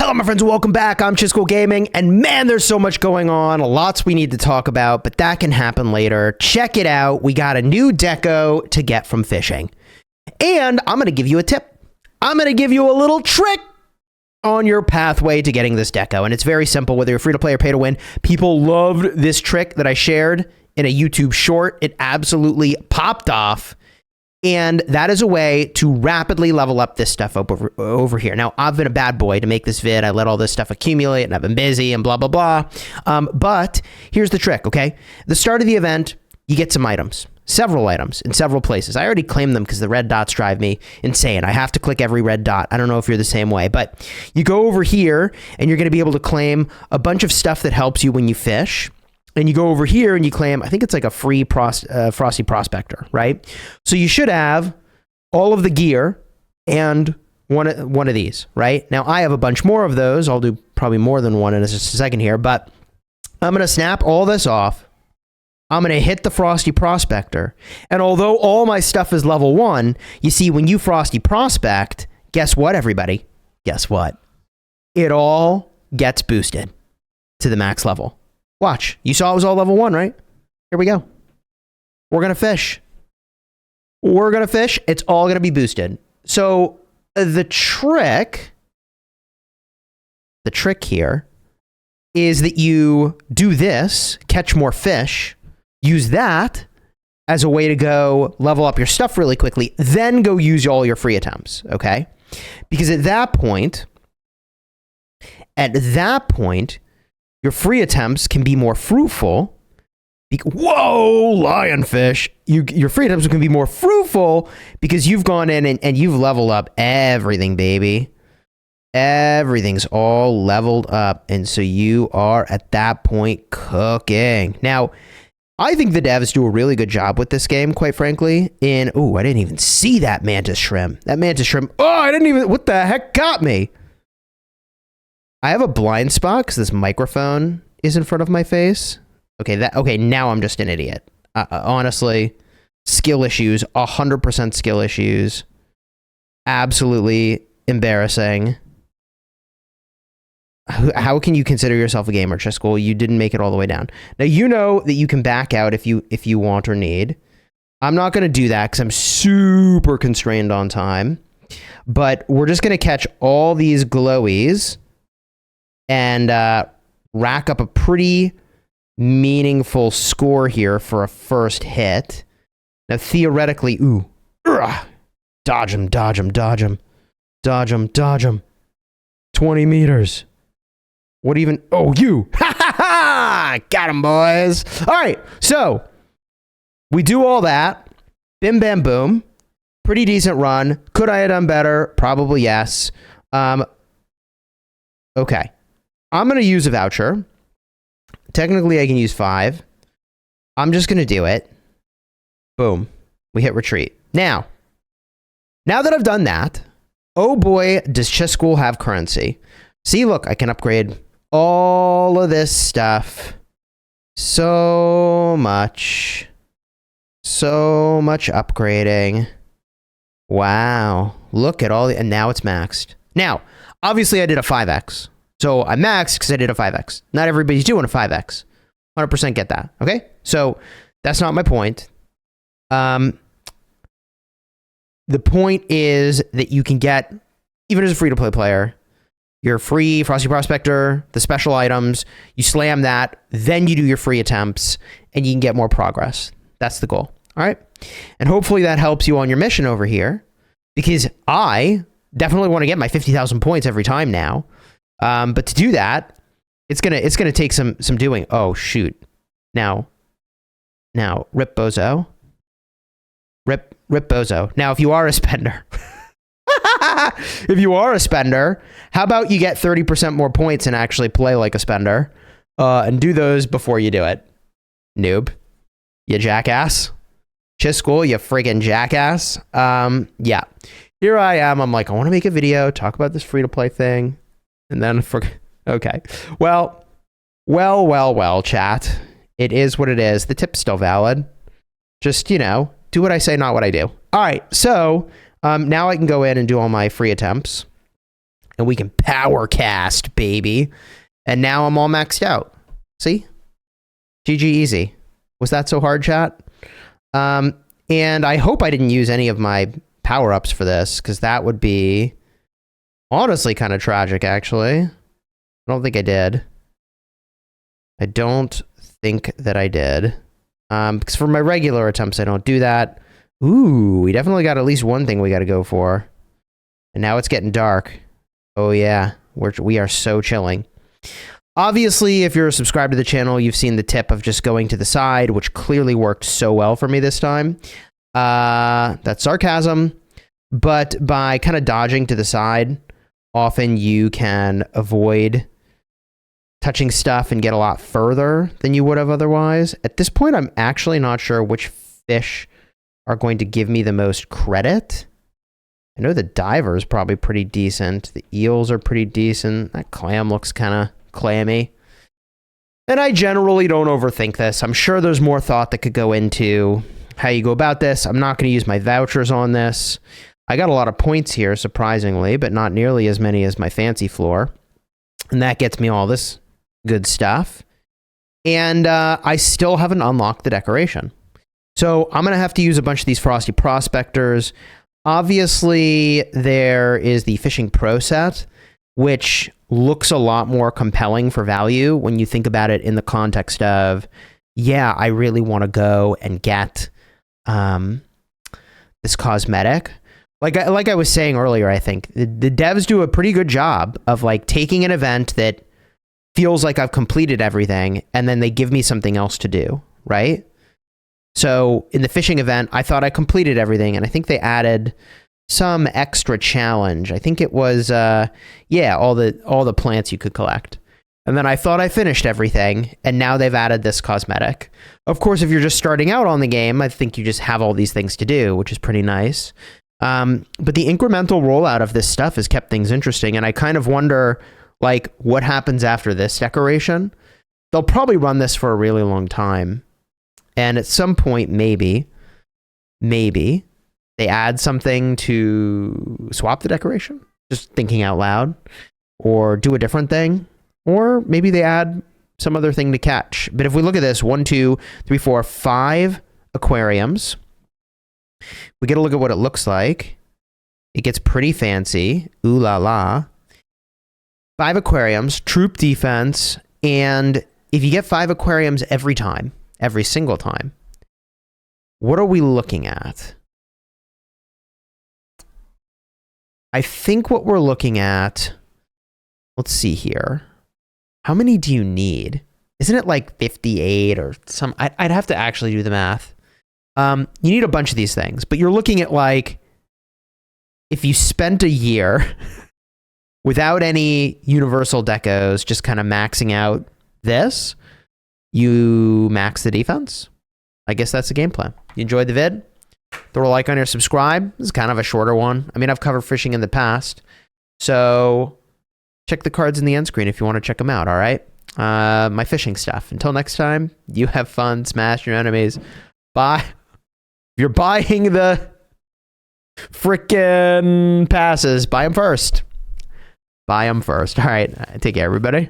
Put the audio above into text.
Hello, my friends, and welcome back. I'm Chisco Gaming, and man, there's so much going on. Lots we need to talk about, but that can happen later. Check it out. We got a new deco to get from fishing. And I'm going to give you a tip. I'm going to give you a little trick on your pathway to getting this deco. And it's very simple, whether you're free to play or pay to win. People loved this trick that I shared in a YouTube short. It absolutely popped off. And that is a way to rapidly level up this stuff over here. Now, I've been a bad boy to make this vid. I let all this stuff accumulate, and I've been busy and blah, blah, blah. But here's the trick, okay? The start of the event, you get some items. Several items in several places. I already claimed them because the red dots drive me insane. I have to click every red dot. I don't know if you're the same way. But you go over here, and you're going to be able to claim a bunch of stuff that helps you when you fish. And you go over here and you claim, I think it's like a free Frosty prospector, right? So you should have all of the gear and one of these, right? Now, I have a bunch more of those. I'll do probably more than one in just a second here, but I'm going to snap all this off. I'm going to hit the Frosty prospector. And although all my stuff is level 1, you see, when you Frosty prospect, guess what, everybody? Guess what? It all gets boosted to the max level. Watch. You saw it was all level 1, right? Here we go. We're going to fish. We're going to fish. It's all going to be boosted. So the trick here is that you do this, catch more fish, use that as a way to go level up your stuff really quickly, then go use all your free attempts, okay? Because at that point, your free attempts can be more fruitful. Whoa, lionfish. Your free attempts can be more fruitful because you've gone in and you've leveled up everything, baby. Everything's all leveled up. And so you are at that point cooking. Now, I think the devs do a really good job with this game, quite frankly. Oh, I didn't even see that mantis shrimp. Oh, I didn't even, what the heck got me? I have a blind spot because this microphone is in front of my face. Okay, now I'm just an idiot. Honestly, skill issues, 100% skill issues. Absolutely embarrassing. How can you consider yourself a gamer, Chisco? You didn't make it all the way down. Now, you know that you can back out if you want or need. I'm not going to do that because I'm super constrained on time. But we're just going to catch all these glowies and rack up a pretty meaningful score here for a first hit. Now, theoretically, dodge him. 20 meters. What even? Oh, you. Ha ha ha! Got him, boys. All right, so we do all that. Bim, bam, boom. Pretty decent run. Could I have done better? Probably yes. Okay. I'm going to use a voucher. Technically, I can use 5. I'm just going to do it. Boom. We hit retreat. Now that I've done that, oh boy, does Chisco have currency. See, look, I can upgrade all of this stuff. So much upgrading. Wow. Look at all the, and now it's maxed. Now, obviously I did a 5x. So I maxed because I did a 5x. Not everybody's doing a 5x. 100% get that. Okay? So that's not my point. The point is that you can get, even as a free-to-play player, your free Frosty Prospector, the special items, you slam that, then you do your free attempts, and you can get more progress. That's the goal. All right? And hopefully that helps you on your mission over here, because I definitely want to get my 50,000 points every time now. But to do that, it's gonna take some doing. Oh shoot! Now, rip bozo. Rip bozo. Now, if you are a spender, how about you get 30% more points and actually play like a spender, and do those before you do it, noob, you jackass, Chisco, you freaking jackass. Yeah, here I am. I'm like, I want to make a video, talk about this free to play thing. And then, okay. Well, chat. It is what it is. The tip's still valid. Just, do what I say, not what I do. All right, so now I can go in and do all my free attempts. and we can power cast, baby. And now I'm all maxed out. See? GG easy. Was that so hard, chat? And I hope I didn't use any of my power-ups for this, because that would be honestly kind of tragic, actually. I don't think I did. I don't think that I did. Because for my regular attempts, I don't do that. Ooh, we definitely got at least one thing we got to go for. And now it's getting dark. Oh yeah, we are so chilling. Obviously, if you're subscribed to the channel, you've seen the tip of just going to the side, which clearly worked so well for me this time. That's sarcasm. But by kind of dodging to the side, often you can avoid touching stuff and get a lot further than you would have otherwise. At this point, I'm actually not sure which fish are going to give me the most credit. I know the diver is probably pretty decent. The eels are pretty decent. That clam looks kind of clammy. And I generally don't overthink this. I'm sure there's more thought that could go into how you go about this. I'm not going to use my vouchers on this. I got a lot of points here, surprisingly, but not nearly as many as my fancy floor. And that gets me all this good stuff. And I still haven't unlocked the decoration. So I'm going to have to use a bunch of these Frosty prospectors. Obviously, there is the Fishing Pro set, which looks a lot more compelling for value when you think about it in the context of, yeah, I really want to go and get this cosmetic. Like I was saying earlier, I think the devs do a pretty good job of like taking an event that feels like I've completed everything, and then they give me something else to do, right? So in the fishing event, I thought I completed everything, and I think they added some extra challenge. I think it was, yeah, all the plants you could collect. And then I thought I finished everything, and now they've added this cosmetic. Of course, if you're just starting out on the game, I think you just have all these things to do, which is pretty nice. But the incremental rollout of this stuff has kept things interesting, and I kind of wonder, like, what happens after this decoration? They'll probably run this for a really long time. And at some point, maybe, they add something to swap the decoration. Just thinking out loud. Or do a different thing. Or maybe they add some other thing to catch. But if we look at this, 1, 2, 3, 4, 5 aquariums. We get a look at what it looks like. It gets pretty fancy. Ooh la la. 5 aquariums, troop defense, and if you get 5 aquariums every time, every single time, what are we looking at? I think what we're looking at, let's see here. How many do you need? Isn't it like 58 or some? I'd have to actually do the math. You need a bunch of these things, but you're looking at like, if you spent a year without any universal decos, just kind of maxing out this, you max the defense. I guess that's the game plan. You enjoyed the vid? Throw a like on your subscribe. This is kind of a shorter one. I mean, I've covered fishing in the past, so check the cards in the end screen if you want to check them out, all right? My fishing stuff. Until next time, you have fun, smash your enemies. Bye. If you're buying the frickin' passes, buy them first. Buy them first. All right. Take care, everybody.